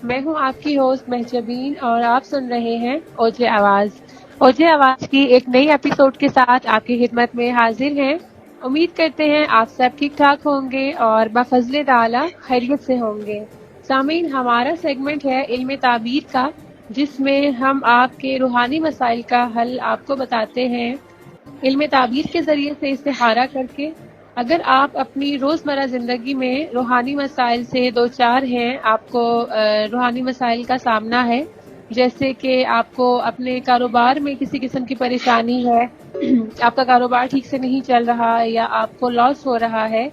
میں ہوں آپ کی ہوسٹ مہجبین اور آپ سن رہے ہیں اوجے آواز۔ اوجے آواز کی ایک نئی ایپیسوڈ کے ساتھ آپ کی خدمت میں حاضر ہیں۔ امید کرتے ہیں آپ سب ٹھیک ٹھاک ہوں گے اور بفضل تعالی خیریت سے ہوں گے۔ سامعین، ہمارا سیگمنٹ ہے علم تعبیر کا، جس میں ہم آپ کے روحانی مسائل کا حل آپ کو بتاتے ہیں علم تعبیر کے ذریعے سے استخارہ کر کے۔ اگر آپ اپنی روزمرہ زندگی میں روحانی مسائل سے دوچار ہیں، آپ کو روحانی مسائل کا سامنا ہے، جیسے کہ آپ کو اپنے کاروبار میں کسی قسم کی پریشانی ہے، آپ کا کاروبار ٹھیک سے نہیں چل رہا یا آپ کو لاس ہو رہا ہے،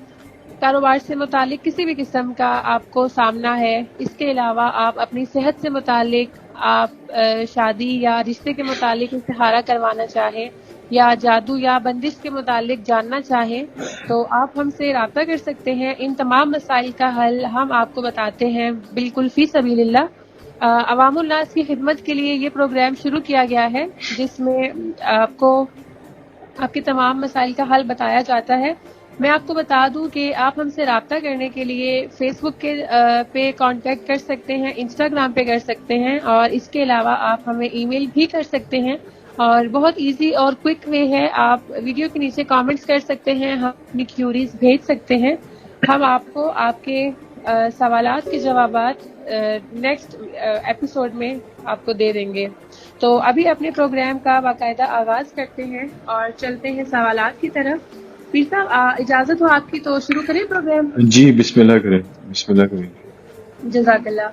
کاروبار سے متعلق کسی بھی قسم کا آپ کو سامنا ہے، اس کے علاوہ آپ اپنی صحت سے متعلق، آپ شادی یا رشتے کے متعلق استخارہ کروانا چاہیں یا جادو یا بندش کے متعلق جاننا چاہیں، تو آپ ہم سے رابطہ کر سکتے ہیں۔ ان تمام مسائل کا حل ہم آپ کو بتاتے ہیں بالکل فی سبیل اللہ۔ عوام الناس کی خدمت کے لیے یہ پروگرام شروع کیا گیا ہے، جس میں آپ کو آپ کے تمام مسائل کا حل بتایا جاتا ہے۔ میں آپ کو بتا دوں کہ آپ ہم سے رابطہ کرنے کے لیے فیس بک کے پہ کانٹیکٹ کر سکتے ہیں، انسٹاگرام پہ کر سکتے ہیں، اور اس کے علاوہ آپ ہمیں ای میل بھی کر سکتے ہیں، اور بہت ایزی اور کوئک وے ہے، آپ ویڈیو کے نیچے کامنٹس کر سکتے ہیں، ہم اپنی کیوریز بھیج سکتے ہیں، ہم آپ کو آپ کے سوالات کے جوابات نیکسٹ ایپیسوڈ میں آپ کو دے دیں گے۔ تو ابھی اپنے پروگرام کا باقاعدہ آغاز کرتے ہیں اور چلتے ہیں سوالات کی طرف۔ پیر صاحب، اجازت ہو آپ کی تو شروع کریں پروگرام؟ جی بسم اللہ کریں، بسم اللہ کریں۔ جزاک اللہ۔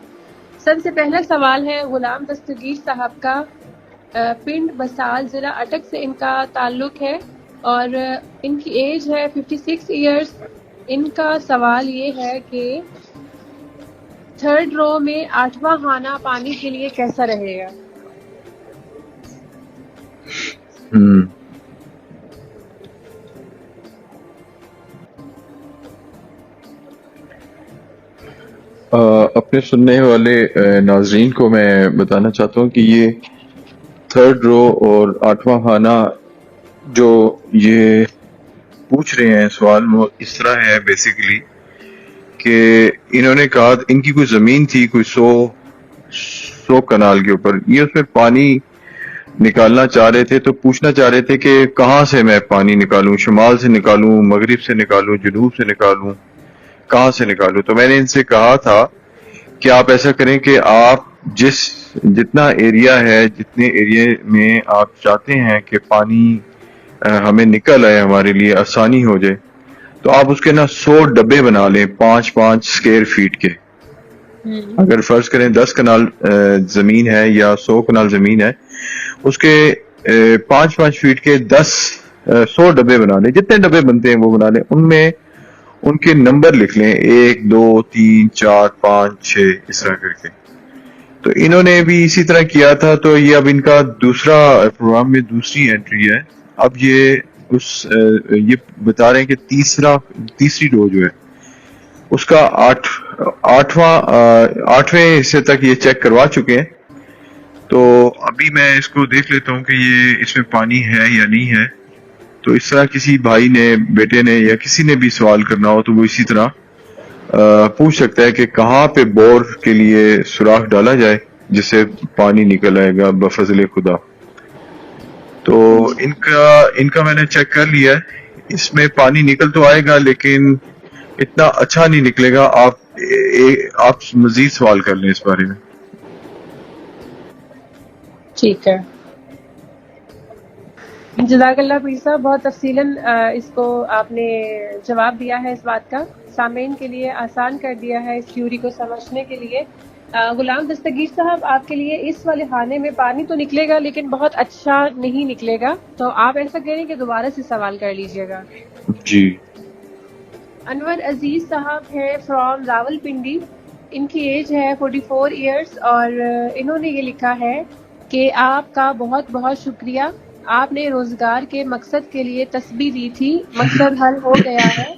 سب سے پہلا سوال ہے غلام دستگیر صاحب کا، پنڈ بسال ضلع اٹک سے ان کا تعلق ہے اور ان کی ایج ہے 56 ایئرز۔ ان کا سوال یہ ہے کہ 3rd رو میں 8واں خانہ پانی کے لیے کیسا رہے گا؟ اپنے سننے والے ناظرین کو میں بتانا چاہتا ہوں کہ یہ 3rd رو اور 8واں خانہ جو یہ پوچھ رہے ہیں سوال، وہ اس طرح ہے بیسیکلی کہ انہوں نے کہا ان کی کوئی زمین تھی، کوئی 100 کنال کے اوپر، یہ اس میں پانی نکالنا چاہ رہے تھے، تو پوچھنا چاہ رہے تھے کہ کہاں سے میں پانی نکالوں، شمال سے نکالوں، مغرب سے نکالوں، جنوب سے نکالوں، کہاں سے نکالوں؟ تو میں نے ان سے کہا تھا کہ آپ ایسا کریں کہ آپ جتنا ایریا ہے، جتنے ایریا میں آپ چاہتے ہیں کہ پانی ہمیں نکل آئے، ہمارے لیے آسانی ہو جائے، تو آپ اس کے 100 ڈبے بنا لیں 5-5 اسکوائر فیٹ کے۔ اگر فرض کریں 10 کنال زمین ہے یا 100 کنال زمین ہے، اس کے 5-5 فیٹ کے 100 ڈبے بنا لیں، جتنے ڈبے بنتے ہیں وہ بنا لیں، ان میں ان کے نمبر لکھ لیں 1 2 3 4 5 6 اس طرح کر کے۔ تو انہوں نے بھی اسی طرح کیا تھا، تو یہ اب ان کا دوسرا پروگرام میں دوسری انٹری ہے۔ اب یہ بتا رہے ہیں کہ تیسری رو جو ہے اس کا 8ویں حصے تک یہ چیک کروا چکے ہیں، تو ابھی میں اس کو دیکھ لیتا ہوں کہ یہ اس میں پانی ہے یا نہیں ہے۔ تو اس طرح کسی بھائی نے، بیٹے نے یا کسی نے بھی سوال کرنا ہو تو وہ اسی طرح پوچھ سکتا ہے کہ کہاں پہ بور کے لیے سوراخ ڈالا جائے جس سے پانی نکل آئے گا بفضل خدا۔ تو ان کا میں نے چیک کر لیا ہے، اس میں پانی نکل تو آئے گا لیکن اتنا اچھا نہیں نکلے گا۔ آپ مزید سوال کر لیں اس بارے میں۔ ٹھیک ہے، جزاک اللہ پیر صاحب، بہت تفصیلاً اس کو آپ نے جواب دیا ہے اس بات کا، سامعین کے لیے آسان کر دیا ہے اس تھیوری کو سمجھنے کے لیے۔ غلام دستگیر صاحب، آپ کے لیے اس والے خانے میں پانی تو نکلے گا لیکن بہت اچھا نہیں نکلے گا، تو آپ ایسا کریں کہ دوبارہ سے سوال کر لیجئے گا۔ جی۔ انور عزیز صاحب ہیں فرام راول پنڈی، ان کی ایج ہے 44 ایئرز اور انہوں نے یہ لکھا ہے کہ آپ کا بہت بہت شکریہ، آپ نے روزگار کے مقصد کے لیے تسبیح دی تھی، مقصد حل ہو گیا ہے،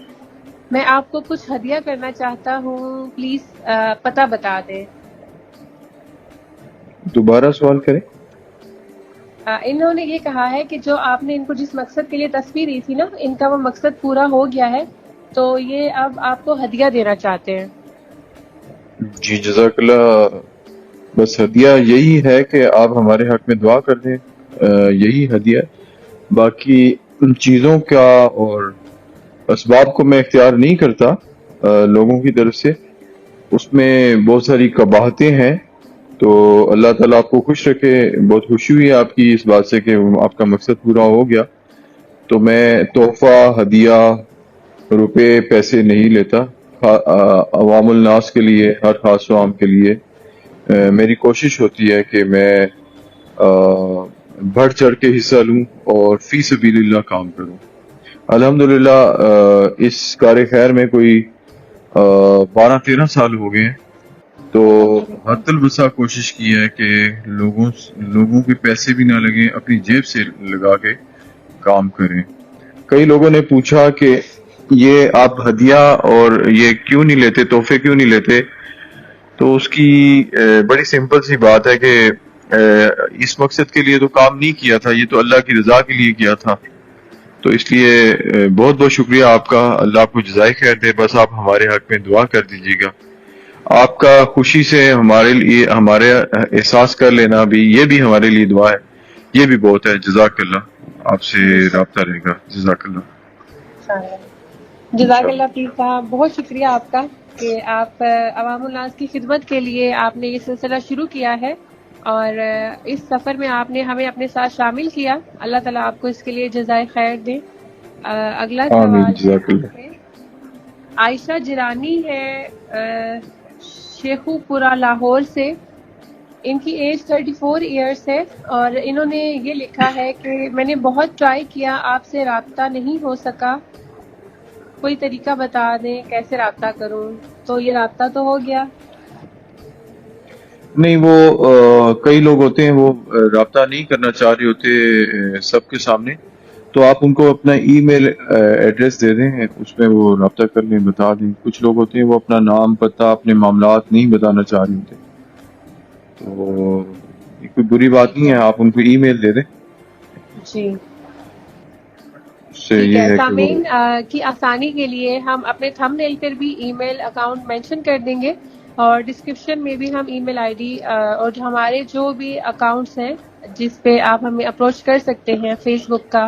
میں آپ کو کچھ ہدیہ کرنا چاہتا ہوں، پلیز پتہ بتا دیں۔ دوبارہ سوال کریں۔ انہوں نے یہ کہا ہے کہ جو آپ نے ان کو جس مقصد کے لیے تسبیح دی تھی نا، ان کا وہ مقصد پورا ہو گیا ہے، تو یہ اب آپ کو ہدیہ دینا چاہتے ہیں۔ جی جزاک اللہ بس ہدیہ یہی ہے کہ آپ ہمارے حق میں دعا کر دیں، یہی ہدیہ ہے۔ باقی ان چیزوں کا اور اسباب کو میں اختیار نہیں کرتا لوگوں کی طرف سے، اس میں بہت ساری قباحتیں ہیں، تو اللہ تعالیٰ آپ کو خوش رکھے۔ بہت خوشی ہوئی آپ کی اس بات سے کہ آپ کا مقصد پورا ہو گیا۔ تو میں تحفہ، ہدیہ، روپے، پیسے نہیں لیتا۔ عوام الناس کے لیے، ہر خاص و عام کے لیے میری کوشش ہوتی ہے کہ میں بڑھ چڑھ کے حصہ لوں اور فی سبیل اللہ کام کروں۔ الحمدللہ اس کار خیر میں کوئی 12-13 سال ہو گئے ہیں، تو الحمدللہ۔ حد الوسع کوشش کی ہے کہ لوگوں کے پیسے بھی نہ لگیں، اپنی جیب سے لگا کے کام کریں۔ کئی لوگوں نے پوچھا کہ یہ آپ ہدیہ اور یہ کیوں نہیں لیتے، تحفے کیوں نہیں لیتے؟ تو اس کی بڑی سمپل سی بات ہے کہ اس مقصد کے لیے تو کام نہیں کیا تھا، یہ تو اللہ کی رضا کے لیے کیا تھا۔ تو اس لیے بہت بہت شکریہ آپ کا، اللہ آپ کو جزائے خیر دے۔ بس آپ ہمارے حق میں دعا کر دیجیے گا۔ آپ کا خوشی سے ہمارے لیے ہمارے احساس کر لینا بھی، یہ بھی ہمارے لیے دعا ہے، یہ بھی بہت ہے۔ جزاک اللہ، آپ سے رابطہ رہے گا۔ جزاک اللہ جزاک انشاءاللہ۔ اللہ پیر صاحب، بہت شکریہ آپ کا کہ آپ عوام الناس کی خدمت کے لیے آپ نے یہ سلسلہ شروع کیا ہے، اور اس سفر میں آپ نے ہمیں اپنے ساتھ شامل کیا۔ اللہ تعالیٰ آپ کو اس کے لیے جزائے خیر دے۔ اگلا آمین، سوال ہے جزاک اللہ۔ عائشہ جرانی ہے، شیخو پورہ لاہور سے۔ ان کی ایج 34 ایئرس ہے، اور انہوں نے یہ لکھا ہے کہ میں نے بہت ٹرائی کیا، آپ سے رابطہ نہیں ہو سکا، کوئی طریقہ بتا دیں کیسے رابطہ کروں؟ تو یہ رابطہ تو ہو گیا؟ نہیں، وہ کئی لوگ ہوتے ہیں وہ رابطہ نہیں کرنا چاہ رہے ہوتے سب کے سامنے، تو آپ ان کو اپنا ای میل ایڈریس دے دیں، اس میں وہ رابطہ کر لیں، بتا دیں۔ کچھ لوگ ہوتے ہیں وہ اپنا نام، پتہ، اپنے معاملات نہیں بتانا چاہ رہے ہوتے، تو یہ کوئی بری بات نہیں ہے، آپ ان کو ای میل دے دیں۔ جی اس سے ٹھیک یہ ہے۔ ہے کہ وہ سامعین کی آسانی کے لیے ہم اپنے تھم نیل پر بھی ای میل اکاؤنٹ مینشن کر دیں گے، اور ڈسکرپشن میں بھی ہم ای میل آئی ڈی اور ہمارے جو بھی اکاؤنٹس ہیں جس پہ آپ ہمیں اپروچ کر سکتے ہیں، فیس بک کا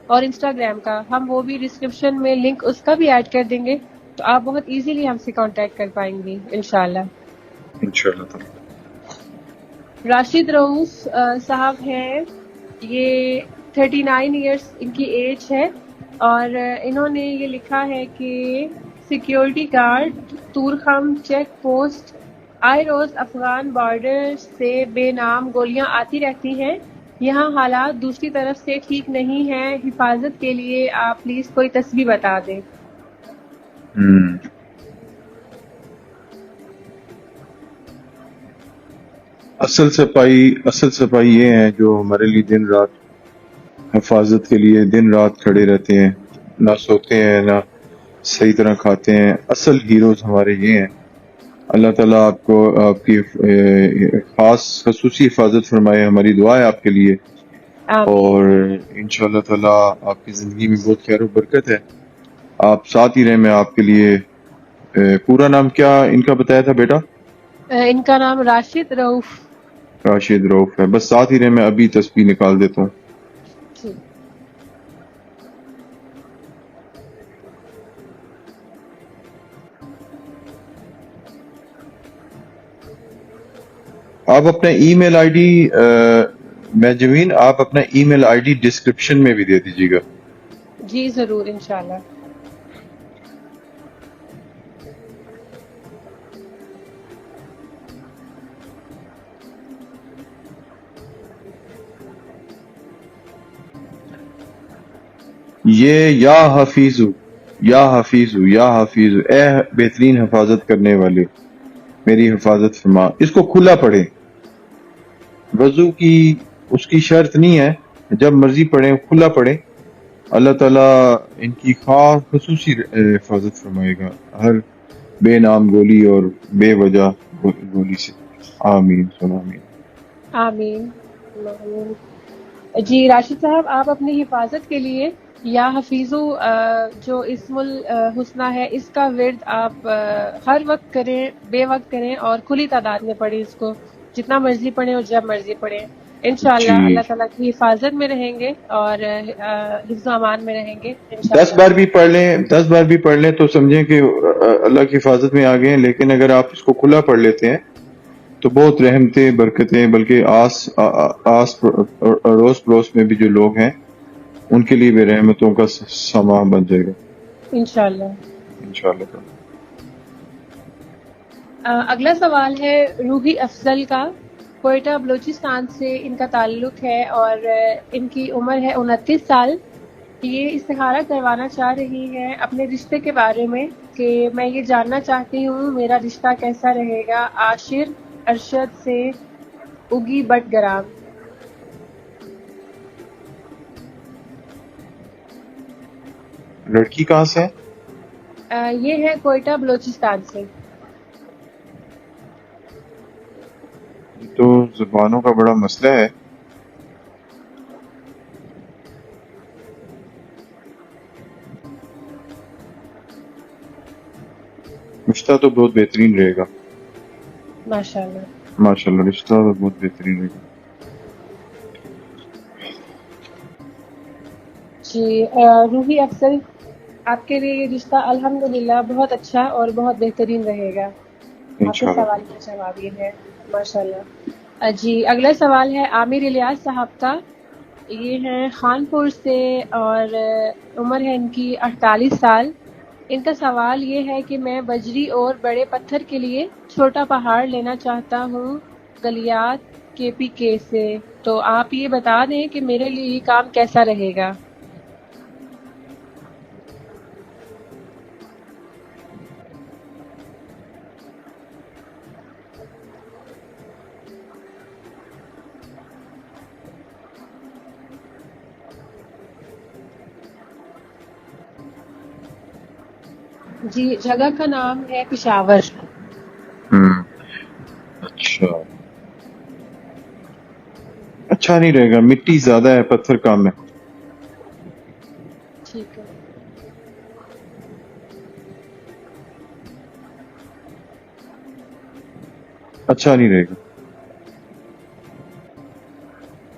اور انسٹاگرام کا، ہم وہ بھی ڈسکرپشن میں لنک اس کا بھی ایڈ کر دیں گے، تو آپ بہت ایزیلی ہم سے کانٹیکٹ کر پائیں گی انشاءاللہ۔ انشاءاللہ تعالی۔ راشد رؤوف صاحب ہیں، یہ 39 ایئرس ان کی ایج ہے، اور انہوں نے یہ لکھا ہے کہ security guard, Torkham check post, آئے روز افغان بارڈر سے بے نام گولیاں آتی رہتی ہیں، یہاں حالات دوسری طرف سے ٹھیک نہیں ہیں، حفاظت کے لیے آپ پلیز کوئی تسبیح بتا دیں۔ اصل سپاہی یہ ہیں جو ہمارے لیے دن رات حفاظت کے لیے دن رات کھڑے رہتے ہیں، نہ سوتے ہیں، نہ صحیح طرح کھاتے ہیں۔ اصل ہیروز ہمارے یہ ہیں۔ اللہ تعالیٰ آپ کو، آپ کی خصوصی حفاظت فرمائے، ہماری دعا ہے آپ کے لیے، آمین۔ اور انشاءاللہ تعالیٰ آپ کی زندگی میں بہت خیر و برکت ہے۔ آپ ساتھ ہی رہیں، میں آپ کے لیے پورا نام کیا ان کا بتایا تھا بیٹا؟ ان کا نام راشد رؤوف۔ راشد رؤوف ہے، بس ساتھ ہی رہیں، میں ابھی تسبیح نکال دیتا ہوں۔ جی آپ اپنا ای میل آئی ڈی میں جمین، آپ اپنا ای میل آئی ڈی ڈسکرپشن میں بھی دے دیجیے گا۔ جی ضرور انشاءاللہ۔ یہ یا حفیظ، یا حفیظ، یا حفیظ، اے بہترین حفاظت کرنے والے میری حفاظت فرما۔ اس کو کھلا پڑھیں، وضو کی اس کی شرط نہیں ہے، جب مرضی پڑھیں، کھلا پڑھیں۔ اللہ تعالیٰ ان کی خاص خصوصی حفاظت فرمائے گا ہر بے نام گولی اور بے وجہ گولی سے۔ آمین سن آمین۔ آمین۔ آمین۔ جی راشد صاحب، آپ اپنی حفاظت کے لیے یا حفیظو جو اسم الحسنہ ہے، اس کا ورد آپ ہر وقت کریں، بے وقت کریں اور کھلی تعداد میں پڑھیں اس کو، جتنا مرضی پڑھیں اور جب مرضی پڑھیں. انشاءاللہ جی اللہ تعالیٰ کی حفاظت میں رہیں گے اور حفظ و امان میں رہیں گے 10 انشاءاللہ. بار بھی پڑھ لیں 10 بار بھی پڑھ لیں تو سمجھیں کہ اللہ کی حفاظت میں آ گئے ہیں. لیکن اگر آپ اس کو کھلا پڑھ لیتے ہیں تو بہت رحمتیں برکتیں بلکہ آس اڑوس پڑوس میں بھی جو لوگ ہیں ان کے لیے بھی رحمتوں کا سامان بن جائے گا انشاءاللہ. انشاءاللہ تعالی. اگلا سوال ہے روحی افضل کا. کوئٹہ بلوچستان سے ان کا تعلق ہے اور ان کی عمر ہے 29 سال. یہ استخارہ کروانا چاہ رہی ہے اپنے رشتے کے بارے میں کہ میں یہ جاننا چاہتی ہوں میرا رشتہ کیسا رہے گا. عاشر ارشد سے اگی بٹ گرام. لڑکی کہاں سے ہے؟ یہ ہے کوئٹہ بلوچستان سے. یہ تو زبانوں کا بڑا مسئلہ ہے. رشتہ تو بہت بہترین رہے گا ماشاءاللہ. ماشاءاللہ. رشتہ تو بہت بہترین رہے گا. جی روحی افضل آپ کے لیے یہ رشتہ الحمدللہ بہت اچھا اور بہت بہترین رہے گا. آپ کے انشاءاللہ. سوال کا جواب یہ ہے ماشاءاللہ. جی اگلا سوال ہے عامر الیاس صاحب کا. یہ ہیں خان پور سے اور عمر ہے ان کی 48 سال. ان کا سوال یہ ہے کہ میں بجری اور بڑے پتھر کے لیے چھوٹا پہاڑ لینا چاہتا ہوں گلیات KPK سے. تو آپ یہ بتا دیں کہ میرے لیے یہ کام کیسا رہے گا. جی جگہ کا نام ہے پشاور. اچھا اچھا نہیں رہے گا. مٹی زیادہ ہے پتھر کم ہے. ٹھیک ہے. اچھا نہیں رہے گا.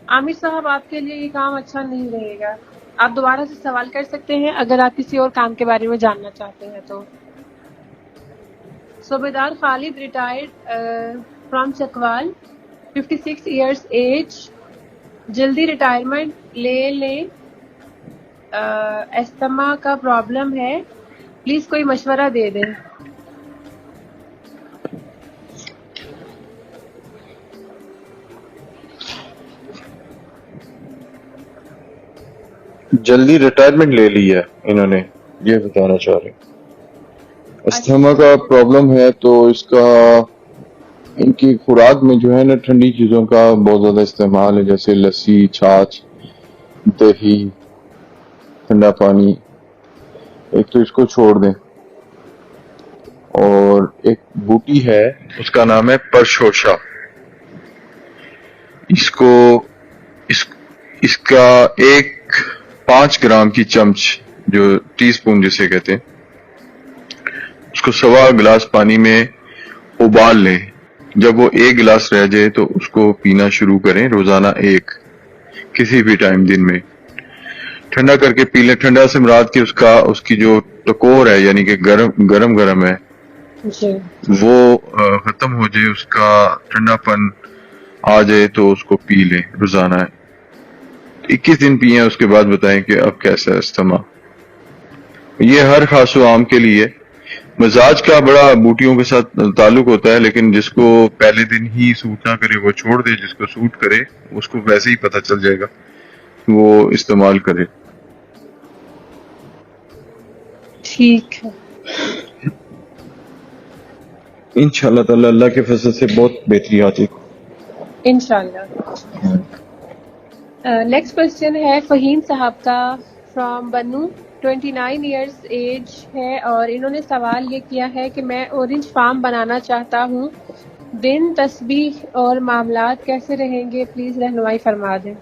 عامر صاحب آپ کے لیے یہ کام اچھا نہیں رہے گا. آپ دوبارہ سے سوال کر سکتے ہیں اگر آپ کسی اور کام کے بارے میں جاننا چاہتے ہیں تو. صوبیدار Khalid retired from Chakwal 56 years age. جلدی ریٹائرمنٹ لے لیں. استما کا پرابلم ہے پلیز کوئی مشورہ دے دیں. جلدی ریٹائرمنٹ لے لی ہے انہوں نے یہ بتانا چاہ رہے. استھما کا پرابلم ہے تو اس کا ان کی خوراک میں جو ہے نا ٹھنڈی چیزوں کا بہت زیادہ استعمال ہے جیسے لسی چھاچھ دہی ٹھنڈا پانی. ایک تو اس کو چھوڑ دیں. اور ایک بوٹی ہے اس کا نام ہے پرشوشا. اس کو اس کا 5 گرام کی چمچ جو ٹی سپون جسے کہتے ہیں اس کو 1.25 گلاس پانی میں ابال لیں. جب وہ 1 گلاس رہ جائے تو اس کو پینا شروع کریں روزانہ کسی بھی ٹائم دن میں. ٹھنڈا کر کے پی لیں. ٹھنڈا سے مراد کہ اس کی جو ٹکور ہے یعنی کہ گرم ہے جی وہ ختم ہو جائے. اس کا ٹھنڈا پن آ جائے تو اس کو پی لیں روزانہ. 21 دن پیئیں اس کے بعد بتائیں کہ اب کیسا ہے استما. یہ ہر خاص و عام کے لیے. مزاج کا بڑا بوٹیوں کے ساتھ تعلق ہوتا ہے لیکن جس کو پہلے دن ہی سوٹ نہ کرے وہ چھوڑ دے. جس کو سوٹ کرے اس کو ویسے ہی پتہ چل جائے گا وہ استعمال کرے. ٹھیک ہے. انشاءاللہ تعالی اللہ کے فضل سے بہت بہتری آتی. انشاءاللہ. نیکسٹ کوشچن ہے فہیم صاحب کا فرام بنو. 29 ایئرس ایج ہے اور انہوں نے سوال یہ کیا ہے کہ میں اورنج فارم بنانا چاہتا ہوں. دن تسبیح اور معاملات کیسے رہیں گے پلیز رہنمائی فرما دیں.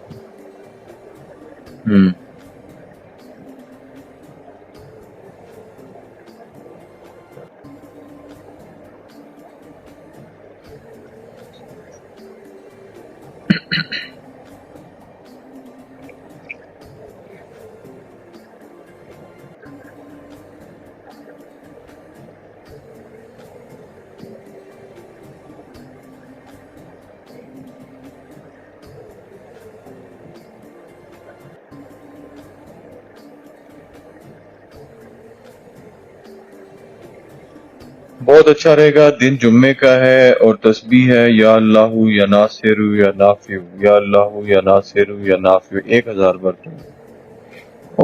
بہت اچھا رہے گا. دن جمعے کا ہے اور تسبیح ہے یا اللہ یا ناصر یا نافع یا اللہ یا ناصر یا نافع 1000 بار.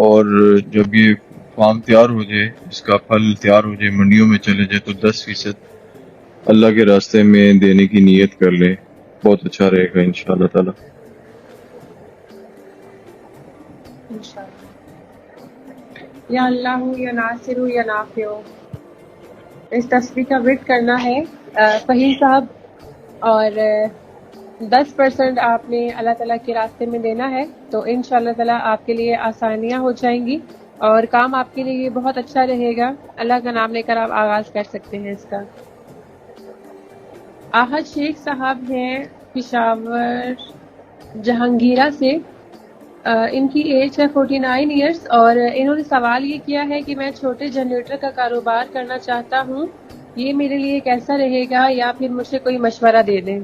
اور جب یہ فارم تیار ہو جائے، اس کا پھل تیار ہو جائے، منڈیوں میں چلے جائے، تو 10% اللہ کے راستے میں دینے کی نیت کر لیں. بہت اچھا رہے گا انشاءاللہ تعالی. انشاءاللہ. یا اللہ یا ناصر یا نافع، اس تصویر کا ورد کرنا ہے فہیم صاحب، اور 10% آپ نے اللہ تعالیٰ کے راستے میں دینا ہے، تو انشاءاللہ تعالیٰ آپ کے لیے آسانیاں ہو جائیں گی اور کام آپ کے لیے بہت اچھا رہے گا. اللہ کا نام لے کر آپ آغاز کر سکتے ہیں اس کا. آحد شیخ صاحب ہیں پشاور جہانگیرہ سے. ان کی ایج ہے 49 ایئرس، اور انہوں نے سوال یہ کیا ہے کہ میں چھوٹے جنریٹر کا کاروبار کرنا چاہتا ہوں، یہ میرے لیے کیسا رہے گا، یا پھر مجھ سے کوئی مشورہ دے دیں.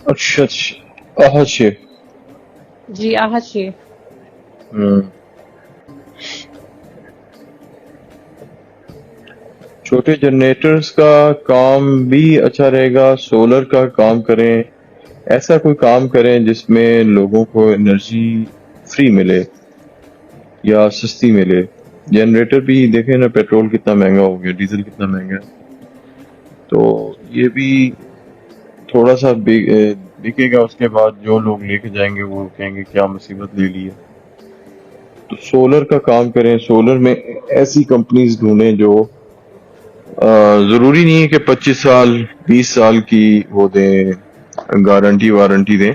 اچھا احد شیخ. جی آحد شیخ. چھوٹے جنریٹرز کا کام بھی اچھا رہے گا. سولر کا کام کریں، ایسا کوئی کام کریں جس میں لوگوں کو انرجی فری ملے یا سستی ملے. جنریٹر بھی دیکھیں نا، پیٹرول کتنا مہنگا ہو گیا، ڈیزل کتنا مہنگا ہے، تو یہ بھی تھوڑا سا بکے گا. اس کے بعد جو لوگ لے کے جائیں گے وہ کہیں گے کیا مصیبت لے لی ہے. تو سولر کا کام کریں. سولر میں ایسی کمپنیز ڈھونڈیں جو ضروری نہیں ہے کہ 25 سال 20 سال کی وہ دیں، گارنٹی وارنٹی دیں.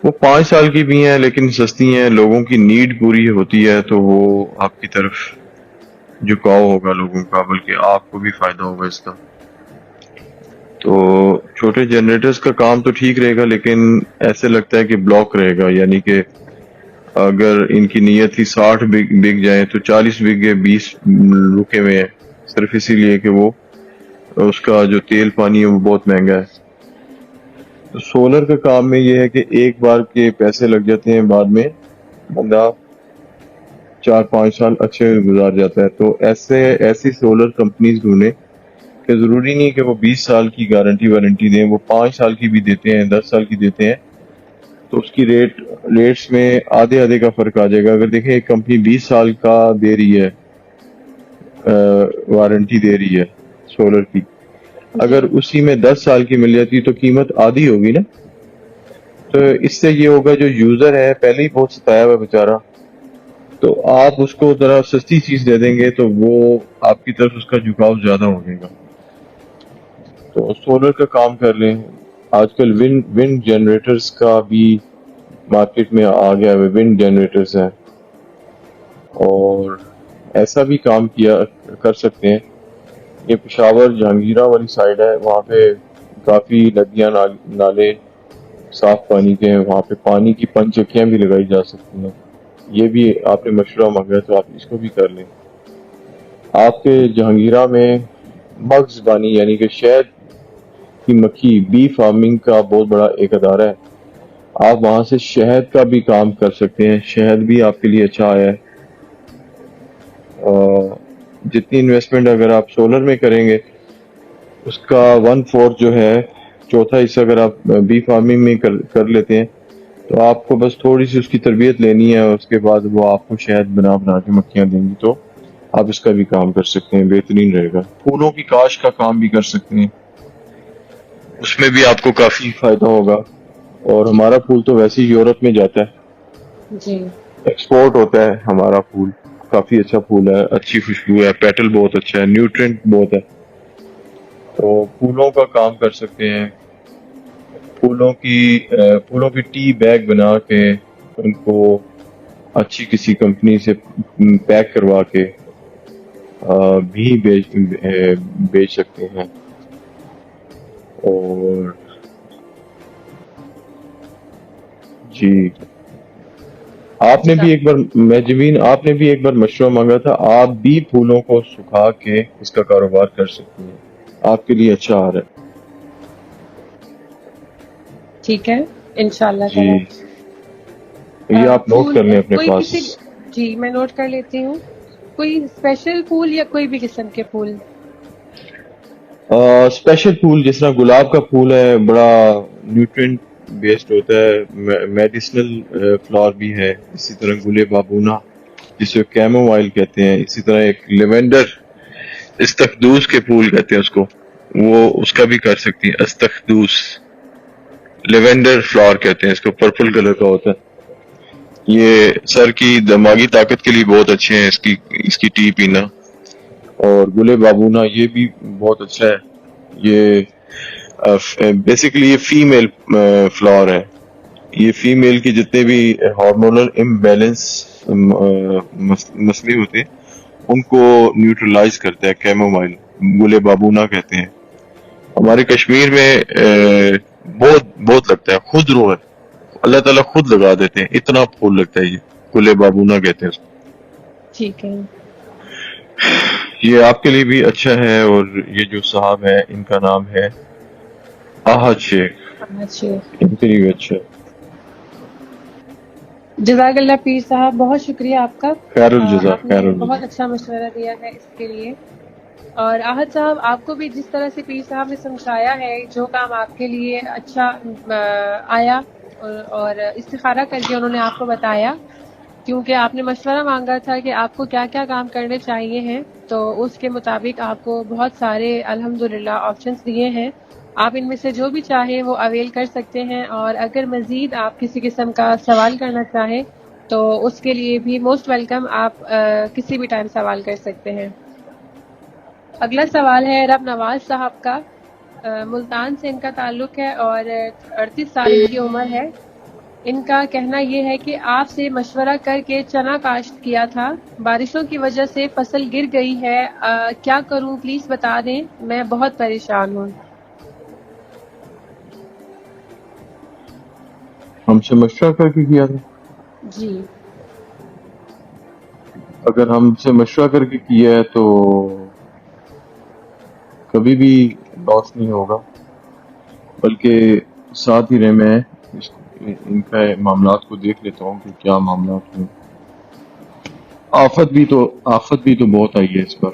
وہ 5 سال کی بھی ہیں لیکن سستی ہیں، لوگوں کی نیڈ پوری ہوتی ہے، تو وہ آپ کی طرف جھکاؤ ہوگا لوگوں کا، بلکہ آپ کو بھی فائدہ ہوگا اس کا. تو چھوٹے جنریٹرز کا کام تو ٹھیک رہے گا، لیکن ایسے لگتا ہے کہ بلاک رہے گا. یعنی کہ اگر ان کی نیت ہی 60 بک جائیں تو 40 بک گئے، 20 رکے ہوئے ہیں، صرف اسی لیے کہ وہ اس کا جو تیل پانی ہے وہ بہت مہنگا ہے. تو سولر کا کام میں یہ ہے کہ ایک بار کے پیسے لگ جاتے ہیں، بعد میں بندہ 4-5 سال اچھے گزار جاتا ہے. تو ایسی سولر کمپنیز ڈھونڈیں کہ ضروری نہیں کہ وہ 20 سال کی گارنٹی وارنٹی دیں، وہ 5 سال کی بھی دیتے ہیں، 10 سال کی دیتے ہیں. تو اس کی ریٹس میں آدھے کا فرق آ جائے گا. اگر دیکھیں ایک کمپنی 20 سال کا دے رہی ہے، وارنٹی دے رہی ہے سولر کی، اگر اسی میں 10 سال کی مل جاتی تو قیمت آدھی ہوگی نا. تو اس سے یہ ہوگا جو یوزر ہے پہلے ہی بہت ستایا ہوا بیچارہ، تو آپ اس کو ذرا سستی چیز دے دیں گے تو وہ آپ کی طرف اس کا جھکاؤ زیادہ ہو جائے گا. تو سولر کا کام کر لیں. آج کل ونڈ جنریٹرز کا بھی مارکیٹ میں آ گیا ہے، ونڈ جنریٹرز ہیں، اور ایسا بھی کام کر سکتے ہیں. یہ پشاور جہانگیرہ والی سائڈ ہے، وہاں پہ کافی ندیاں نالے صاف پانی کے ہیں، وہاں پہ پانی کی پن چکیاں بھی لگائی جا سکتی ہیں. یہ بھی آپ نے مشورہ مانگا ہے تو آپ اس کو بھی کر لیں. آپ کے جہانگیرہ میں مغز بانی یعنی کہ شہد کی مکھی، بی فارمنگ کا بہت بڑا ایک ادارہ ہے. آپ وہاں سے شہد کا بھی کام کر سکتے ہیں، شہد بھی آپ کے لیے اچھا آیا ہے. جتنی انویسٹمنٹ اگر آپ سولر میں کریں گے اس کا 1/4 جو ہے، چوتھا حصہ اگر آپ بی فارمنگ میں کر لیتے ہیں تو آپ کو بس تھوڑی سی اس کی تربیت لینی ہے، اس کے بعد وہ آپ کو شہد بنا بنا کے مکھیاں دیں گی، تو آپ اس کا بھی کام کر سکتے ہیں، بہترین رہے گا۔ پھولوں کی کاشت کا کام بھی کر سکتے ہیں، اس میں بھی آپ کو کافی فائدہ ہوگا۔ اور ٹھیک ہمارا پھول تو ویسے ہی یورپ میں جاتا ہے، جی ایکسپورٹ ہوتا ہے ہمارا پھول، کافی اچھا پھول ہے، اچھی خوشبو ہے، پیٹل بہت اچھا ہے، نیوٹرینٹ بہت ہے، تو پھولوں کا کام کر سکتے ہیں۔ پھولوں کی ٹی بیگ بنا کے ان کو اچھی کسی کمپنی سے پیک کروا کے بھی بیچ سکتے ہیں۔ اور جی، آپ نے اچھا بھی ایک بار میجمین آپ نے بھی ایک بار مشورہ مانگا تھا، آپ بھی پھولوں کو سکھا کے اس کا کاروبار کر سکتی ہیں، آپ کے لیے اچھا آ رہا ٹھیک ہے انشاءاللہ ہے۔ تعالی۔ جی، یہ آپ نوٹ پھول کر لیں اپنے کوئی پاس۔ کسی، جی میں نوٹ کر لیتی ہوں، کوئی اسپیشل پھول یا کوئی بھی قسم کے پھول؟ اسپیشل پھول جس طرح گلاب کا پھول ہے، بڑا نیوٹرینٹ بیسڈ ہوتا ہے، میڈیسنل فلاور بھی ہے، اسی طرح گل بابونا جسے کیمو آئل کہتے ہیں، اسی طرح ایک لیوینڈر استخدوس کے پھول کہتے ہیں اس کو، وہ اس کا بھی کر سکتی ہیں، استخدوس لیوینڈر فلاور کہتے ہیں اس کو، پرپل کلر کا ہوتا ہے، یہ سر کی دماغی طاقت کے لیے بہت اچھے ہیں، اس کی ٹی پینا۔ اور گل بابونا یہ بھی بہت اچھا ہے، یہ بیسیکلی یہ فیمیل فلاور ہے، یہ فیمیل کی جتنے بھی ہارمونل امبیلنس مسئلے ہوتے ہیں ان کو نیوٹرلائز کرتا ہے کیمومائل، گل بابونا کہتے ہیں۔ ہمارے کشمیر میں بہت بہت لگتا ہے، خود رو ہے، اللہ تعالیٰ خود لگا دیتے ہیں، اتنا پھول لگتا ہے، یہ گل بابونا کہتے ہیں اس کو۔ ٹھیک ہے یہ آپ کے لیے بھی اچھا ہے، اور یہ جو صاحب ہے ان کا نام ہے احد شیخ، اچھا، ان کے لیے بھی اچھا ہے۔ جزاک اللہ پیر صاحب، بہت شکریہ آپ کا، خیر الجزا، آپ نے خیر الجزا۔ بہت اچھا مشورہ دیا ہے اس کے لیے۔ اور احد صاحب آپ کو بھی جس طرح سے پیر صاحب نے سمجھایا ہے، جو کام آپ کے لیے اچھا آیا اور استخارہ کر کے انہوں نے آپ کو بتایا، کیونکہ آپ نے مشورہ مانگا تھا کہ آپ کو کیا کیا کام کرنے چاہیے ہیں، تو اس کے مطابق آپ کو بہت سارے الحمدللہ آپشنز دیے ہیں، آپ ان میں سے جو بھی چاہیں وہ اویل کر سکتے ہیں، اور اگر مزید آپ کسی قسم کا سوال کرنا چاہیں تو اس کے لیے بھی موسٹ ویلکم، آپ کسی بھی ٹائم سوال کر سکتے ہیں۔ اگلا سوال ہے رب نواز صاحب کا، ملتان سے ان کا تعلق ہے اور 38 سال ان کی عمر ہے۔ ان کا کہنا یہ ہے کہ آپ سے مشورہ کر کے چنا کاشت کیا تھا، بارشوں کی وجہ سے فصل گر گئی ہے، کیا کروں پلیز بتا دیں، میں بہت پریشان ہوں۔ ہم سے مشورہ کر کے کیا تھا؟ جی اگر ہم سے مشورہ کر کے کیا ہے تو کبھی بھی لاس نہیں ہوگا، بلکہ ساتھ ہی رہے، میں ان کا معاملات کو دیکھ لیتا ہوں کہ کیا معاملات ہیں۔ آفت بھی تو بہت آئی ہے اس پر۔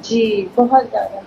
جی بہت زیادہ۔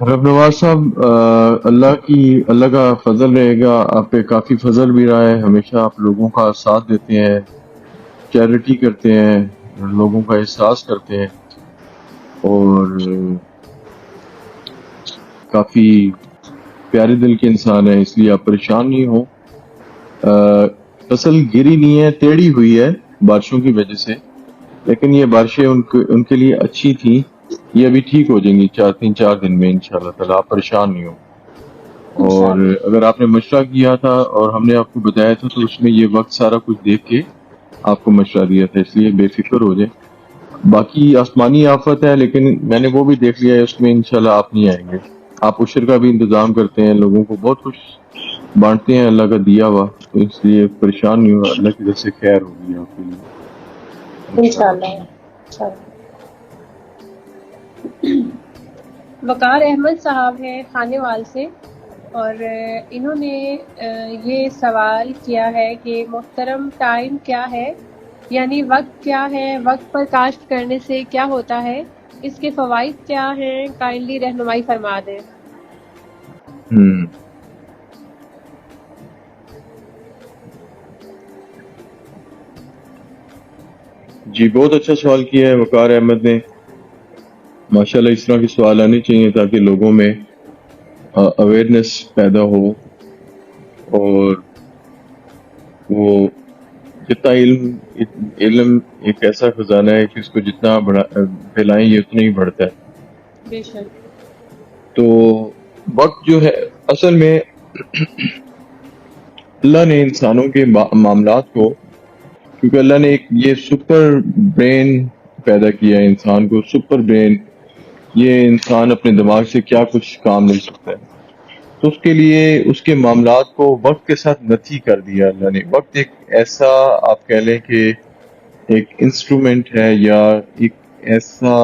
رب نواز صاحب، اللہ کا فضل رہے گا، آپ پہ کافی فضل بھی رہا ہے، ہمیشہ آپ لوگوں کا ساتھ دیتے ہیں، چیریٹی کرتے ہیں، لوگوں کا احساس کرتے ہیں، اور کافی پیارے دل کے انسان ہیں، اس لیے آپ پریشان نہیں ہوں۔ فصل گری نہیں ہے، ٹیڑھی ہوئی ہے بارشوں کی وجہ سے، لیکن یہ بارشیں ان کے لیے اچھی تھیں، یہ ابھی ٹھیک ہو جائیں گی 4 دن میں انشاءاللہ تعالیٰ، آپ پریشان نہیں ہوں۔ اور انشاءاللہ۔ اگر آپ نے مشورہ کیا تھا اور ہم نے آپ کو بتایا تھا تو اس میں یہ وقت سارا کچھ دیکھ کے آپ کو مشورہ دیا تھا، اس لیے بے فکر ہو جائیں۔ باقی آسمانی آفت ہے، لیکن میں نے وہ بھی دیکھ لیا ہے، اس میں انشاءاللہ آپ نہیں آئیں گے۔ آپ عشر کا بھی انتظام کرتے ہیں، لوگوں کو بہت کچھ بانٹتے ہیں اللہ کا دیا ہوا، تو اس لیے پریشان نہیں ہوا، اللہ کی طرف سے خیر ہوگی آپ کے لیے انشاءاللہ۔ انشاءاللہ۔ انشاءاللہ۔ وقار احمد صاحب ہیں خانے وال سے، اور انہوں نے یہ سوال کیا ہے کہ محترم ٹائم کیا ہے، یعنی وقت کیا ہے، وقت پر کاشت کرنے سے کیا ہوتا ہے، اس کے فوائد کیا ہیں، کائنڈلی رہنمائی فرما دیں۔ جی بہت اچھا سوال کیا ہے وقار احمد نے، ماشاءاللہ اس طرح کے سوال آنے چاہیے تاکہ لوگوں میں اویئرنیس پیدا ہو، اور وہ جتنا علم ایک ایسا خزانہ ہے کہ اس کو جتنا پھیلائیں یہ اتنا ہی بڑھتا ہے۔ بے شک۔ تو وقت جو ہے اصل میں اللہ نے انسانوں کے معاملات کو، کیونکہ اللہ نے ایک یہ سپر برین پیدا کیا ہے انسان کو، سپر برین، یہ انسان اپنے دماغ سے کیا کچھ کام لے سکتا ہے، تو اس کے لیے اس کے معاملات کو وقت کے ساتھ نتھی کر دیا اللہ نے۔ وقت ایک ایسا آپ کہہ لیں کہ ایک انسٹرومنٹ ہے، یا ایک ایسا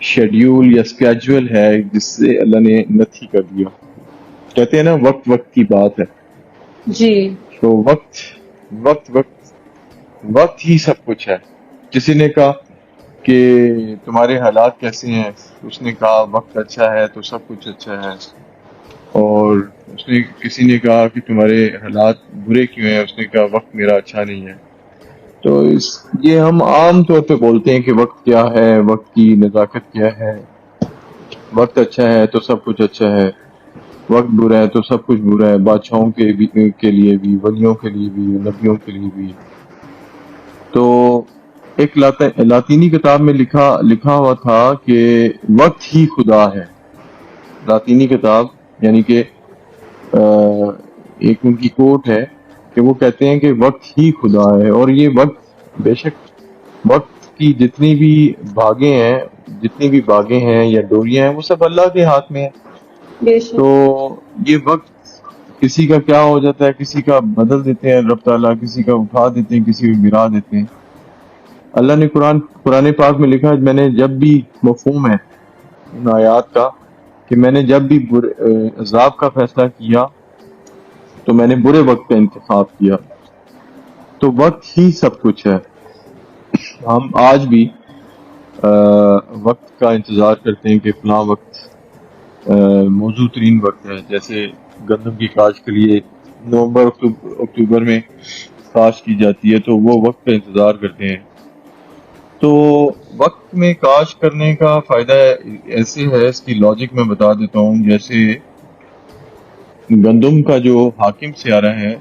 شیڈیول یا اسکیجول ہے جس سے اللہ نے نتھی کر دیا۔ کہتے ہیں نا وقت وقت کی بات ہے، جی۔ تو وقت ہی سب کچھ ہے۔ کسی نے کہا کہ تمہارے حالات کیسے ہیں، اس نے کہا وقت اچھا ہے تو سب کچھ اچھا ہے، اور کسی نے کہا کہ تمہارے حالات برے کیوں ہیں، اس نے کہا وقت میرا اچھا نہیں ہے۔ تو یہ ہم عام طور پہ بولتے ہیں کہ وقت کیا ہے، وقت کی نزاکت کیا ہے، وقت اچھا ہے تو سب کچھ اچھا ہے، وقت برا ہے تو سب کچھ برا ہے، بادشاہوں کے لیے بھی، ولیوں کے لیے بھی، نبیوں کے لیے بھی۔ تو ایک لاطینی کتاب میں لکھا ہوا تھا کہ وقت ہی خدا ہے، لاطینی کتاب، یعنی کہ ایک ان کی کوٹ ہے کہ وہ کہتے ہیں کہ وقت ہی خدا ہے، اور یہ وقت بے شک وقت کی جتنی بھی باغیں ہیں یا ڈوریاں ہیں وہ سب اللہ کے ہاتھ میں ہیں۔ بے شک۔ تو یہ وقت کسی کا کیا ہو جاتا ہے، کسی کا بدل دیتے ہیں رب تعالیٰ، کسی کا اٹھا دیتے ہیں، کسی کو گرا دیتے ہیں۔ اللہ نے قرآن پاک میں لکھا ہے، میں نے جب بھی مفہوم ہے ان آیات کا کہ میں نے جب بھی عذاب کا فیصلہ کیا تو میں نے برے وقت کا انتخاب کیا۔ تو وقت ہی سب کچھ ہے۔ ہم آج بھی وقت کا انتظار کرتے ہیں کہ فلاں وقت موزوں ترین وقت ہے، جیسے گندم کی کاشت کے لیے نومبر اکتوبر میں کاشت کی جاتی ہے، تو وہ وقت کا انتظار کرتے ہیں۔ تو وقت میں کاشت کرنے کا فائدہ ایسے ہے، اس کی لاجک میں بتا دیتا ہوں۔ جیسے گندم کا جو حاکم سیارہ ہے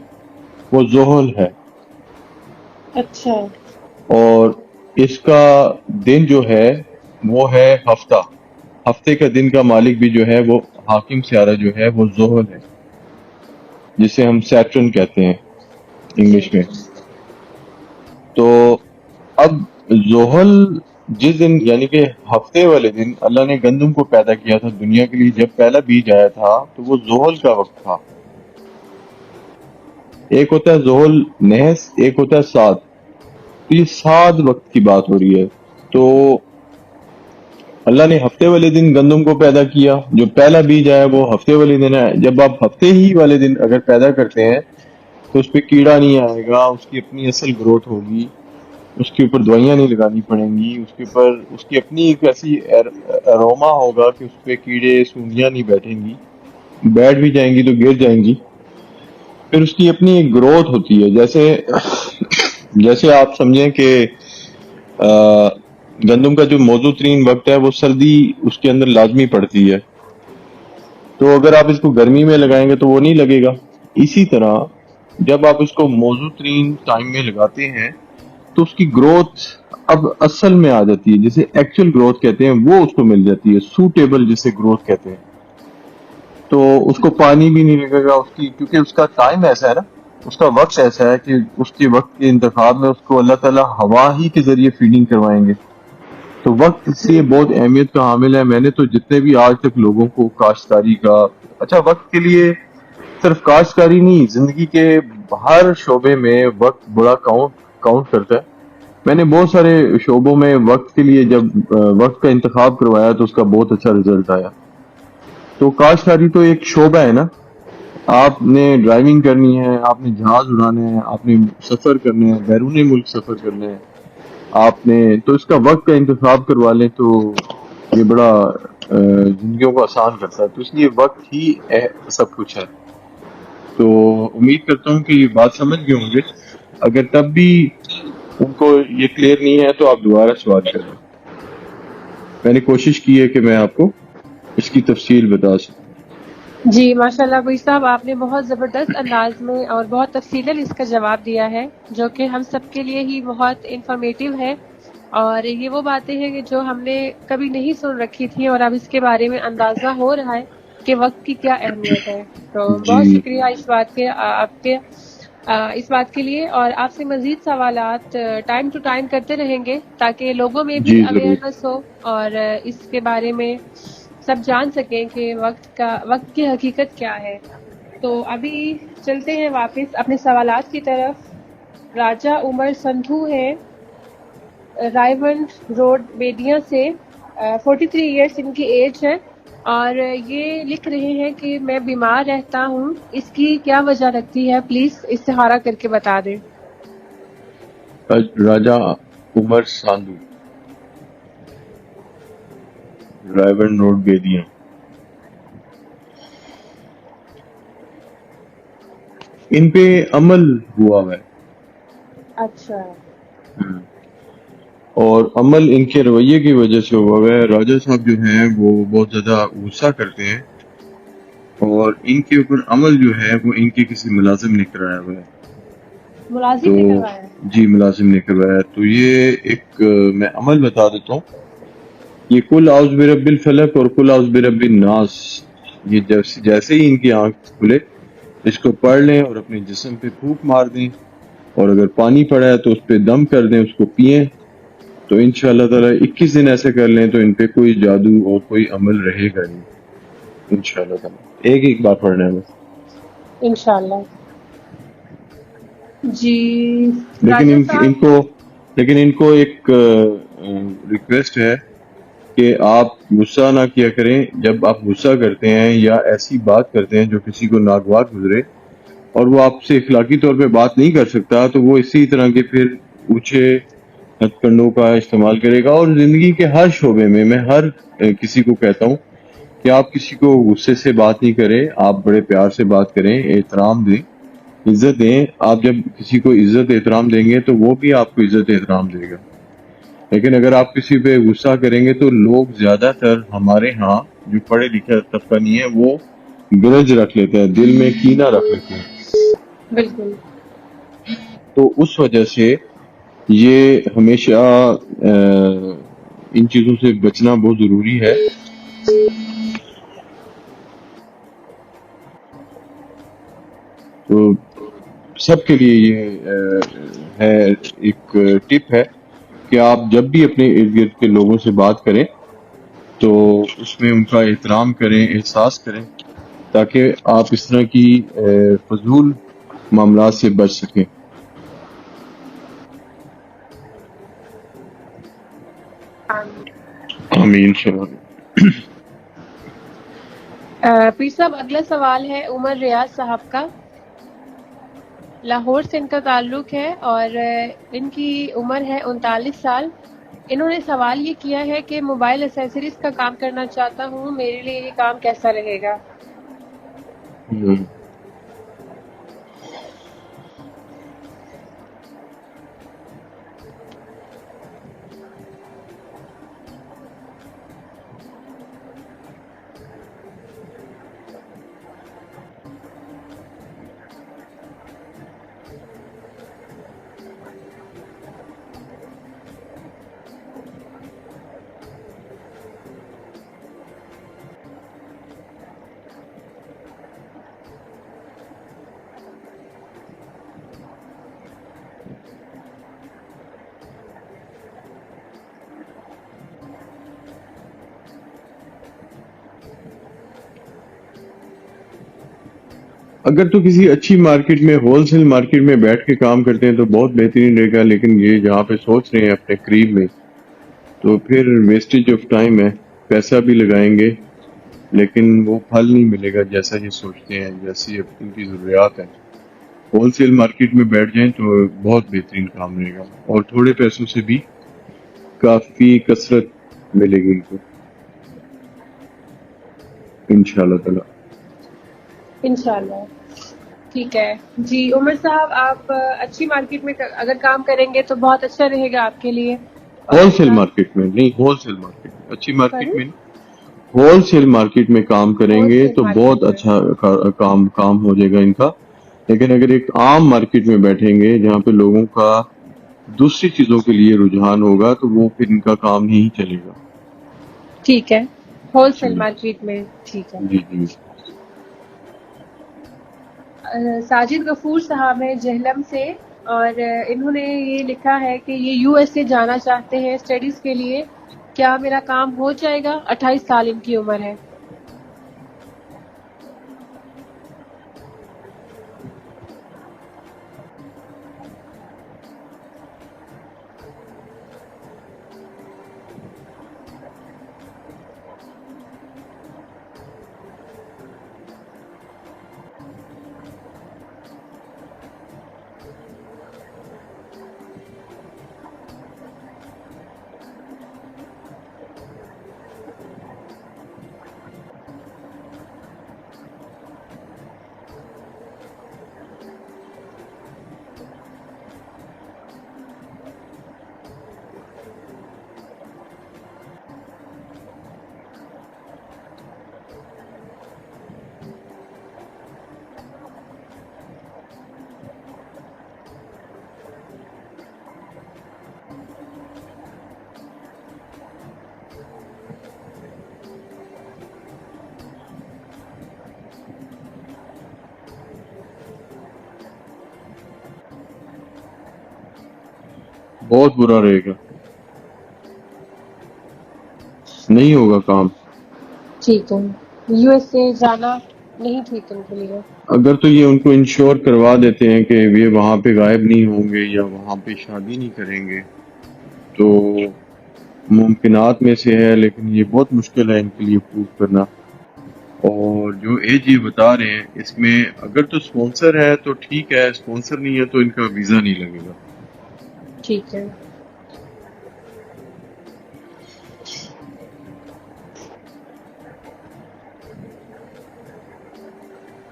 وہ زحل ہے، اچھا۔ اور اس کا دن جو ہے وہ ہے ہفتے کا دن کا مالک بھی جو ہے وہ حاکم سیارہ جو ہے وہ زحل ہے، جسے ہم سیٹرن کہتے ہیں انگلش میں۔ تو اب زحل جس دن، یعنی کہ ہفتے والے دن اللہ نے گندم کو پیدا کیا تھا دنیا کے لیے، جب پہلا بیج آیا تھا تو وہ زحل کا وقت تھا۔ ایک ہوتا ہے زحل نحس، ایک ہوتا ہے ساد، تو یہ ساد وقت کی بات ہو رہی ہے۔ تو اللہ نے ہفتے والے دن گندم کو پیدا کیا، جو پہلا بیج آیا وہ ہفتے والے دن ہے۔ جب آپ ہفتے ہی والے دن اگر پیدا کرتے ہیں تو اس پہ کیڑا نہیں آئے گا، اس کی اپنی اصل گروتھ ہوگی، اس کے اوپر دوائیاں نہیں لگانی پڑیں گی، اس کے اوپر اس کی اپنی ایک ایسی اروما ہوگا کہ اس پہ کیڑے سونڈیاں نہیں بیٹھیں گی، بیٹھ بھی جائیں گی تو گر جائیں گی۔ پھر اس کی اپنی ایک گروتھ ہوتی ہے۔ جیسے جیسے آپ سمجھیں کہ گندم کا جو موزوں ترین وقت ہے وہ سردی اس کے اندر لازمی پڑتی ہے، تو اگر آپ اس کو گرمی میں لگائیں گے تو وہ نہیں لگے گا. اسی طرح جب آپ اس کو موزوں ترین ٹائم میں لگاتے ہیں تو اس کی گروتھ اب اصل میں آ جاتی ہے، جسے ایکچوئل گروتھ کہتے ہیں وہ اس کو مل جاتی ہے، سوٹیبل جسے گروتھ کہتے ہیں. تو اس کو پانی بھی نہیں لگے گا اس کی، کیونکہ اس کا ٹائم ایسا ہے نا، اس کا وقت ایسا ہے کہ اس کے وقت کے انتخاب میں اس کو اللہ تعالیٰ ہوا ہی کے ذریعے فیڈنگ کروائیں گے. تو وقت اس لیے بہت اہمیت کا حامل ہے. میں نے تو جتنے بھی آج تک لوگوں کو کاشتکاری کا، اچھا وقت کے لیے صرف کاشتکاری نہیں، زندگی کے ہر شعبے میں وقت بڑا کاؤنٹ کرتا ہے. میں نے بہت سارے شعبوں میں وقت کے لیے جب وقت کا انتخاب کروایا تو اس کا بہت اچھا رزلٹ آیا. تو کاشتکاری تو ایک شعبہ ہے نا، آپ نے ڈرائیونگ کرنی ہے، آپ نے جہاز اڑانا ہے، آپ نے سفر کرنا ہے، بیرون ملک سفر کرنا ہے آپ نے، تو اس کا وقت کا انتخاب کروا لیں تو یہ بڑا زندگیوں کو آسان کرتا ہے. تو اس لیے وقت ہی سب کچھ ہے. تو امید کرتا ہوں کہ یہ بات سمجھ گئے ہوں گے. اگر تب بھی ان کو یہ کلیئر نہیں ہے تو آپ دوبارہ سوال کریں. میں نے کوشش کی ہے کہ میں آپ کو اس کی تفصیل بتا سکوں. جی ماشاء اللہ بھائی صاحب، آپ نے بہت زبردست انداز میں اور بہت تفصیلاً اس کا جواب دیا ہے، جو کہ ہم سب کے لیے ہی بہت انفارمیٹیو ہے. اور یہ وہ باتیں ہیں کہ جو ہم نے کبھی نہیں سن رکھی تھی، اور اب اس کے بارے میں اندازہ ہو رہا ہے کہ وقت کی کیا اہمیت ہے. تو جی بہت شکریہ اس بات کے، آپ کے اس بات کے لیے. اور آپ سے مزید سوالات ٹائم ٹو ٹائم کرتے رہیں گے تاکہ لوگوں میں بھی جی ضرور. اویئرنیس ہو اور اس کے بارے میں سب جان سکیں کہ وقت کی حقیقت کیا ہے. تو ابھی چلتے ہیں واپس اپنے سوالات کی طرف. راجہ عمر سندھو ہے، رائے ونڈ روڈ بیدیاں سے، 43 ایئرس ان کی ایج ہے، اور یہ لکھ رہے ہیں کہ میں بیمار رہتا ہوں، اس کی کیا وجہ لگتی ہے، پلیز استخارہ کر کے بتا دیں. راجہ عمر ساندو، رائے روڈ بیدیاں. ان پہ عمل ہوا ہے اچھا. اور عمل ان کے رویے کی وجہ سے ہوا ہے. راجہ صاحب جو ہیں وہ بہت زیادہ غصہ کرتے ہیں اور ان کے اوپر عمل جو ہے وہ ان کے کسی ملازم نے کرایا ہوا ہے. ملازم تو نے کروایا ہے؟ جی ملازم نے کروایا. تو یہ ایک میں عمل بتا دیتا ہوں. یہ کل اعوذ برب الفلق اور کل اعوذ برب الناس، یہ جیسے ہی ان کی آنکھ کھلے اس کو پڑھ لیں اور اپنے جسم پہ پھونک مار دیں، اور اگر پانی پڑا ہے تو اس پہ دم کر دیں، اس کو پئیں، تو انشاءاللہ تعالیٰ 21 دن ایسے کر لیں تو ان پہ کوئی جادو اور کوئی عمل رہے گا نہیں انشاءاللہ تعالیٰ. ایک بار پڑھنا ہے بس. انشاءاللہ. جی لیکن راجہ صاحب. ان کو ایک ریکویسٹ ہے کہ آپ غصہ نہ کیا کریں. جب آپ غصہ کرتے ہیں یا ایسی بات کرتے ہیں جو کسی کو ناگوار گزرے اور وہ آپ سے اخلاقی طور پہ بات نہیں کر سکتا، تو وہ اسی طرح کے پھر اونچے ہتھ کنڈوں کا استعمال کرے گا. اور زندگی کے ہر شعبے میں ہر کسی کو کہتا ہوں کہ آپ کسی کو غصے سے بات نہیں کریں، آپ بڑے پیار سے بات کریں، احترام دیں، عزت دیں. آپ جب کسی کو عزت احترام دیں گے تو وہ بھی آپ کو عزت احترام دے گا. لیکن اگر آپ کسی پہ غصہ کریں گے تو لوگ زیادہ تر ہمارے ہاں جو پڑھے لکھے طبقہ نہیں ہے وہ گرج رکھ لیتے ہیں، دل میں کینہ رکھ لیتے ہیں. بالکل. تو اس وجہ سے یہ ہمیشہ ان چیزوں سے بچنا بہت ضروری ہے. تو سب کے لیے یہ ہے ایک ٹپ ہے کہ آپ جب بھی اپنے ارد گرد کے لوگوں سے بات کریں تو اس میں ان کا احترام کریں، احساس کریں، تاکہ آپ اس طرح کی فضول معاملات سے بچ سکیں. آمین. پیر صاحب اگلا سوال ہے عمر ریاض صاحب کا، لاہور سے ان کا تعلق ہے، اور ان کی عمر ہے 39 سال. انہوں نے سوال یہ کیا ہے کہ موبائل ایسیسریز کا کام کرنا چاہتا ہوں، میرے لیے یہ کام کیسا رہے گا؟ اگر تو کسی اچھی مارکیٹ میں ہول سیل مارکیٹ میں بیٹھ کے کام کرتے ہیں تو بہت بہترین رہے گا، لیکن یہ جہاں پہ سوچ رہے ہیں اپنے قریب میں، تو پھر ویسٹیج آف ٹائم ہے، پیسہ بھی لگائیں گے لیکن وہ پھل نہیں ملے گا جیسا یہ سوچتے ہیں، جیسی ان کی ضروریات ہیں۔ ہول سیل مارکیٹ میں بیٹھ جائیں تو بہت بہترین کام رہے گا، اور تھوڑے پیسوں سے بھی کافی کثرت ملے گی ان کو انشاءاللہ تعالی۔ انشاءاللہ۔ ٹھیک ہے جی عمر صاحب، آپ اچھی مارکیٹ میں اگر کام کریں گے تو بہت اچھا رہے گا آپ کے لیے۔ ہول سیل مارکیٹ میں نہیں، ہول سیل مارکیٹ میں، اچھی مارکیٹ سوری، میں نہیں، ہول سیل مارکیٹ میں کام کریں ہول گے سیل تو بہت مارکیٹ میں۔ اچھا کام ہو جائے گا ان کا۔ لیکن اگر ایک عام مارکیٹ میں بیٹھیں گے جہاں پہ لوگوں کا دوسری چیزوں کے لیے رجحان ہوگا تو وہ پھر ان کا کام نہیں چلے گا۔ ٹھیک ہے، ہول سیل جی مارکیٹ میں ٹھیک ہے۔ جی جی۔ ساجد غفور صاحب ہیں جہلم سے، اور انہوں نے یہ لکھا ہے کہ یہ یو ایس اے جانا چاہتے ہیں اسٹڈیز کے لیے، کیا میرا کام ہو جائے گا؟ 28 سال ان کی عمر ہے۔ بہت برا رہے گا، نہیں ہوگا کام۔ ٹھیک ہے، یو ایس اے جانا نہیں ٹھیک ان کے لیے۔ اگر تو یہ ان کو انشور کروا دیتے ہیں کہ یہ وہاں پہ غائب نہیں ہوں گے یا وہاں پہ شادی نہیں کریں گے تو ممکنات میں سے ہے، لیکن یہ بہت مشکل ہے ان کے لیے پروف کرنا۔ اور جو ایج یہ بتا رہے ہیں اس میں اگر تو سپانسر ہے تو ٹھیک ہے، سپانسر نہیں ہے تو ان کا ویزا نہیں لگے گا۔ ٹھیک ہے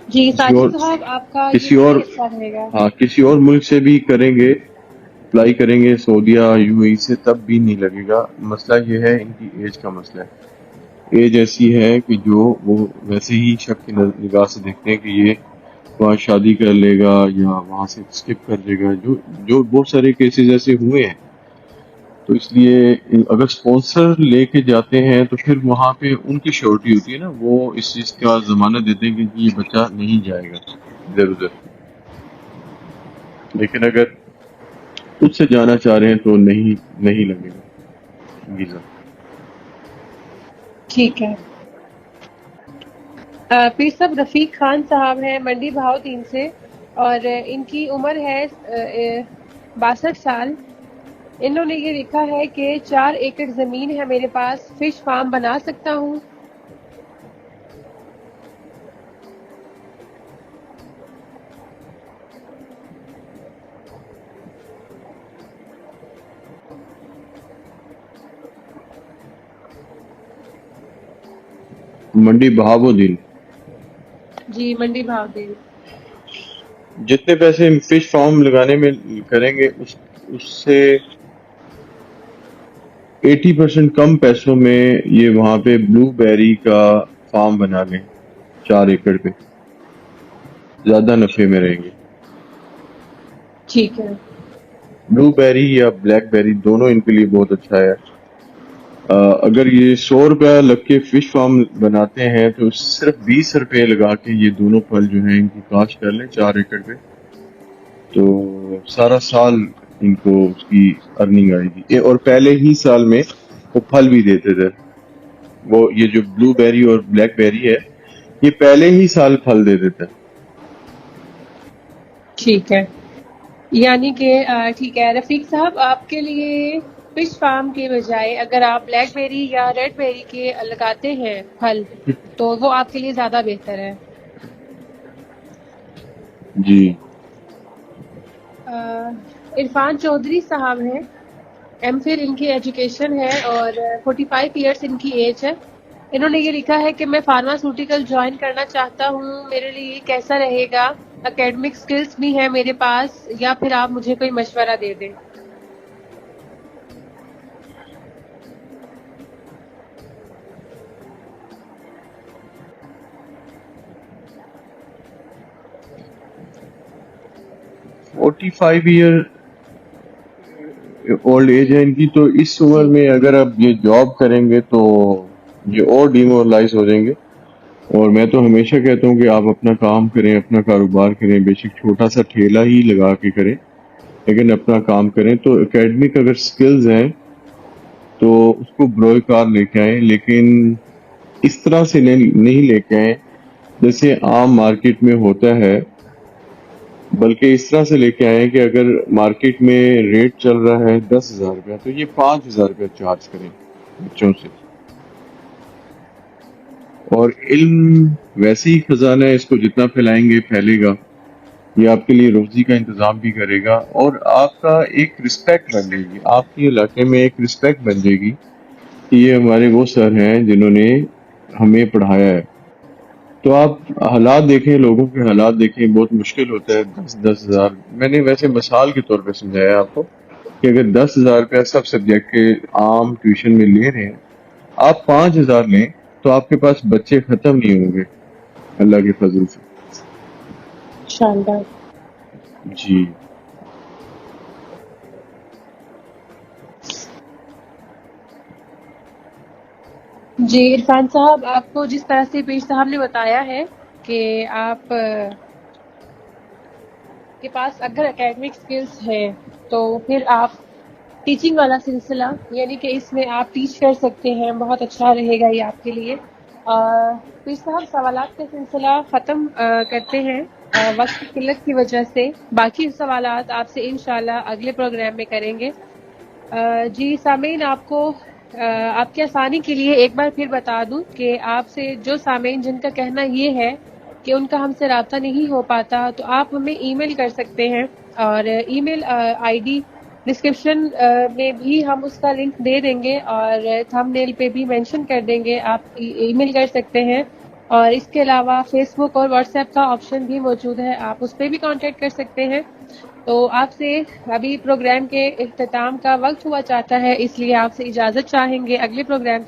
جی کسی اور ساجد صاحب، آپ کا کسی یہ اور اچھا رہے گا۔ ہاں کسی اور ملک سے بھی کریں گے، اپلائی کریں گے سعودیہ یو اے ای سے، تب بھی نہیں لگے گا۔ مسئلہ یہ ہے ان کی ایج کا مسئلہ ہے، ایج ایسی ہے کہ جو وہ ویسے ہی شک کی نگاہ سے دیکھتے ہیں کہ یہ وہاں شادی کر لے گا یا وہاں سے اسکپ کر لے گا، جو بہت سارے کیسز ایسے ہوئے ہیں۔ تو اس لیے اگر سپانسر لے کے جاتے ہیں تو پھر وہاں پہ ان کی شیورٹی ہوتی ہے نا، وہ اس چیز کا ضمانت دیتے ہیں کہ یہ بچہ نہیں جائے گا ادھر ادھر۔ لیکن اگر خود سے جانا چاہ رہے ہیں تو نہیں لگے گا ویزا۔ ٹھیک ہے۔ پیر صاحب رفیق خان صاحب ہیں منڈی بہاؤدین سے، اور ان کی عمر ہے 62 سال۔ انہوں نے یہ لکھا ہے کہ 4 ایکڑ زمین ہے میرے پاس، فش فارم بنا سکتا ہوں؟ منڈی بہاؤدین جی منڈی بہاؤدین۔ جتنے پیسے فش فارم لگانے میں کریں گے اس سے 80% کم پیسوں میں یہ وہاں پہ بلو بیری کا فارم بنا لیں 4 ایکڑ پہ، زیادہ نفے میں رہیں گے۔ ٹھیک ہے بلو بیری یا بلیک بیری دونوں ان کے لیے بہت اچھا ہے۔ اگر یہ 100 روپیہ لگ کے فش فارم بناتے ہیں تو صرف 20 روپے لگا کے یہ دونوں پھل جو ہیں ان کی کاشت کر لیں 4 ایکڑ پہ، تو سارا سال ان کو اس کی ارننگ آئے گی۔ اور پہلے ہی سال میں وہ پھل بھی دیتے تھے، وہ یہ جو بلو بیری اور بلیک بیری ہے یہ پہلے ہی سال پھل دے دیتے ہیں۔ ٹھیک ہے، یعنی کہ ٹھیک ہے رفیق صاحب، آپ کے لیے فش فارم کے بجائے اگر آپ بلیک بیری یا ریڈ بیری کے لگاتے ہیں پھل تو وہ آپ کے لیے زیادہ بہتر ہے۔ جی عرفان چودھری صاحب ہیں، ایم فل ان کی ایجوکیشن ہے اور 45 ایئرس ان کی ایج ہے۔ انہوں نے یہ لکھا ہے کہ میں فارماسیوٹیکل جوائن کرنا چاہتا ہوں، میرے لیے کیسا رہے گا؟ اکیڈمک سکلز بھی ہیں میرے پاس، یا پھر آپ مجھے کوئی مشورہ دے دیں۔ 45 ایئر اولڈ ایج ہے ان کی، تو اس عمر جی میں اگر آپ یہ جاب کریں گے تو یہ اور ڈیمورلائز ہو جائیں گے۔ اور میں تو ہمیشہ کہتا ہوں کہ آپ اپنا کام کریں، اپنا کاروبار کریں، بے شک چھوٹا سا ٹھیلا ہی لگا کے کریں، لیکن اپنا کام کریں۔ تو اکیڈمک اگر سکلز ہیں تو اس کو بروئے کار لے کے آئیں، لیکن اس طرح سے نہیں لے کے آئیں جیسے عام مارکیٹ میں ہوتا ہے، بلکہ اس طرح سے لے کے آئیں کہ اگر مارکیٹ میں ریٹ چل رہا ہے 10,000 روپیہ تو یہ 5,000 روپیہ چارج کریں بچوں سے۔ اور علم ویسے ہی خزانہ ہے، اس کو جتنا پھیلائیں گے پھیلے گا، یہ آپ کے لیے روزی کا انتظام بھی کرے گا، اور آپ کا ایک رسپیکٹ بن جائے گی، آپ کے علاقے میں ایک رسپیکٹ بن جائے گی کہ یہ ہمارے وہ سر ہیں جنہوں نے ہمیں پڑھایا ہے۔ تو آپ حالات دیکھیں، لوگوں کے حالات دیکھیں، بہت مشکل ہوتا ہے 10,000۔ میں نے ویسے مثال کے طور پہ سمجھایا آپ کو کہ اگر 10,000 روپیہ سب سبجیکٹ کے عام ٹیوشن میں لے رہے ہیں، آپ 5,000 لیں تو آپ کے پاس بچے ختم نہیں ہوں گے اللہ کے فضل سے۔ شاندار۔ جی جی عرفان صاحب، آپ کو جس طرح سے پیر صاحب نے بتایا ہے کہ آپ کے پاس اگر اکیڈمک سکلز ہے تو پھر آپ ٹیچنگ والا سلسلہ، یعنی کہ اس میں آپ ٹیچ کر سکتے ہیں، بہت اچھا رہے گا یہ آپ کے لیے۔ پیر صاحب سوالات کا سلسلہ ختم کرتے ہیں وقت کی قلت کی وجہ سے، باقی سوالات آپ سے انشاءاللہ اگلے پروگرام میں کریں گے۔ جی سامعین، آپ کو آپ کی آسانی کے لیے ایک بار پھر بتا دوں کہ آپ سے جو سامعین جن کا کہنا یہ ہے کہ ان کا ہم سے رابطہ نہیں ہو پاتا، تو آپ ہمیں ای میل کر سکتے ہیں، اور ای میل آئی ڈی ڈسکرپشن میں بھی ہم اس کا لنک دے دیں گے، اور تھم نیل پہ بھی مینشن کر دیں گے، آپ ای میل کر سکتے ہیں۔ اور اس کے علاوہ فیس بک اور واٹس ایپ کا آپشن بھی موجود ہے، آپ اس پہ بھی کانٹیکٹ کر سکتے ہیں۔ تو آپ سے ابھی پروگرام کے اختتام کا وقت ہوا چاہتا ہے، اس لیے آپ سے اجازت چاہیں گے، اگلے پروگرام